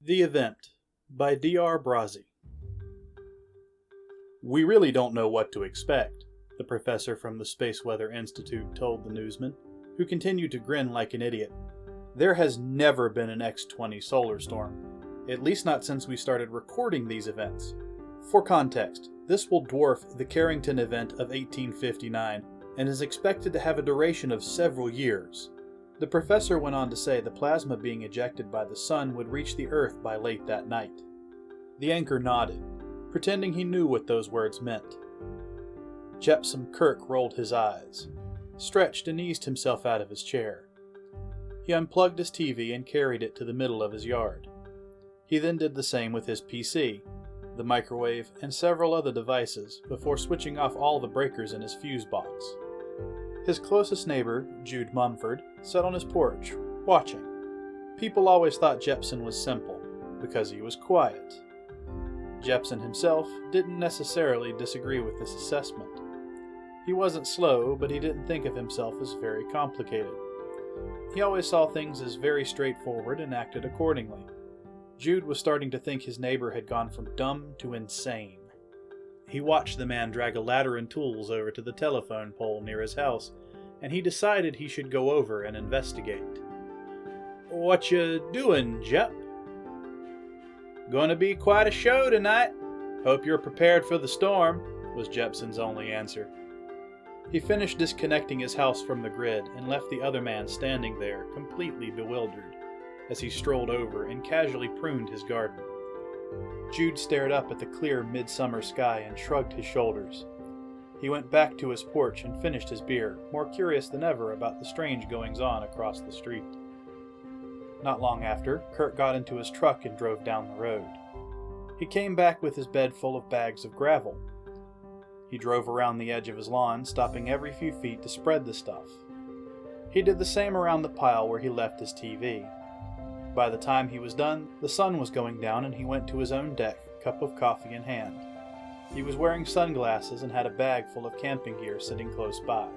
The Event by D.R. Brazzi. "We really don't know what to expect," the professor from the Space Weather Institute told the newsman, who continued to grin like an idiot. "There has never been an X-20 solar storm, at least not since we started recording these events. For context, this will dwarf the Carrington event of 1859 and is expected to have a duration of several years." The professor went on to say the plasma being ejected by the sun would reach the Earth by late that night. The anchor nodded, pretending he knew what those words meant. Jepson Kirk rolled his eyes, stretched and eased himself out of his chair. He unplugged his TV and carried it to the middle of his yard. He then did the same with his PC, the microwave, and several other devices before switching off all the breakers in his fuse box. His closest neighbor, Jude Mumford, sat on his porch, watching. People always thought Jepson was simple, because he was quiet. Jepson himself didn't necessarily disagree with this assessment. He wasn't slow, but he didn't think of himself as very complicated. He always saw things as very straightforward and acted accordingly. Jude was starting to think his neighbor had gone from dumb to insane. He watched the man drag a ladder and tools over to the telephone pole near his house, and he decided he should go over and investigate. "What you doing, Jep?" "Gonna be quite a show tonight. Hope you're prepared for the storm," was Jepson's only answer. He finished disconnecting his house from the grid and left the other man standing there, completely bewildered, as he strolled over and casually pruned his garden. Jude stared up at the clear midsummer sky and shrugged his shoulders. He went back to his porch and finished his beer, more curious than ever about the strange goings-on across the street. Not long after, Kurt got into his truck and drove down the road. He came back with his bed full of bags of gravel. He drove around the edge of his lawn, stopping every few feet to spread the stuff. He did the same around the pile where he left his TV. By the time he was done, the sun was going down and he went to his own deck, cup of coffee in hand. He was wearing sunglasses and had a bag full of camping gear sitting close by.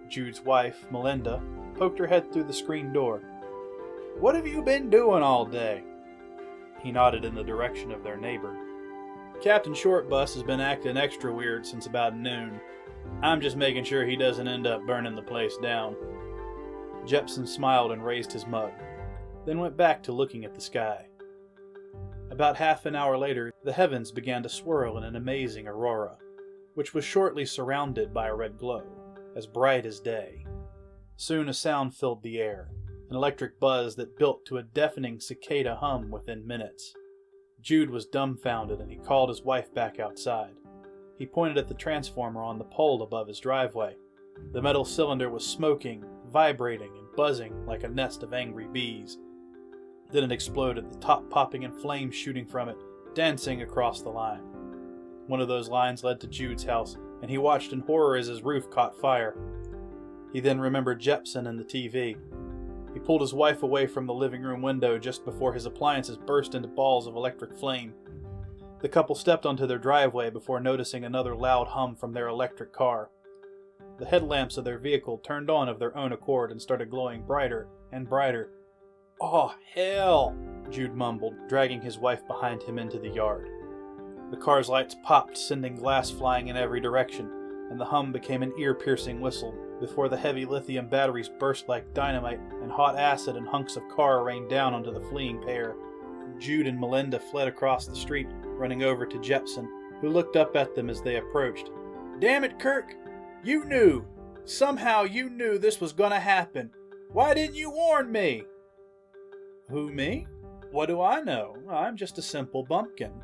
Jude's wife, Melinda, poked her head through the screen door. "What have you been doing all day?" He nodded in the direction of their neighbor. "Captain Shortbus has been acting extra weird since about noon. I'm just making sure he doesn't end up burning the place down." Jepson smiled and raised his mug, then went back to looking at the sky. About half an hour later, the heavens began to swirl in an amazing aurora, which was shortly surrounded by a red glow, as bright as day. Soon a sound filled the air, an electric buzz that built to a deafening cicada hum within minutes. Jude was dumbfounded and he called his wife back outside. He pointed at the transformer on the pole above his driveway. The metal cylinder was smoking, vibrating, and buzzing like a nest of angry bees. Then it exploded, the top popping and flames shooting from it, dancing across the line. One of those lines led to Jude's house, and he watched in horror as his roof caught fire. He then remembered Jepson and the TV. He pulled his wife away from the living room window just before his appliances burst into balls of electric flame. The couple stepped onto their driveway before noticing another loud hum from their electric car. The headlamps of their vehicle turned on of their own accord and started glowing brighter and brighter. "Oh, hell!" Jude mumbled, dragging his wife behind him into the yard. The car's lights popped, sending glass flying in every direction, and the hum became an ear-piercing whistle before the heavy lithium batteries burst like dynamite and hot acid and hunks of car rained down onto the fleeing pair. Jude and Melinda fled across the street, running over to Jepson, who looked up at them as they approached. "Damn it, Kirk! You knew! Somehow you knew this was gonna happen! Why didn't you warn me?" "Who, me? What do I know? I'm just a simple bumpkin,"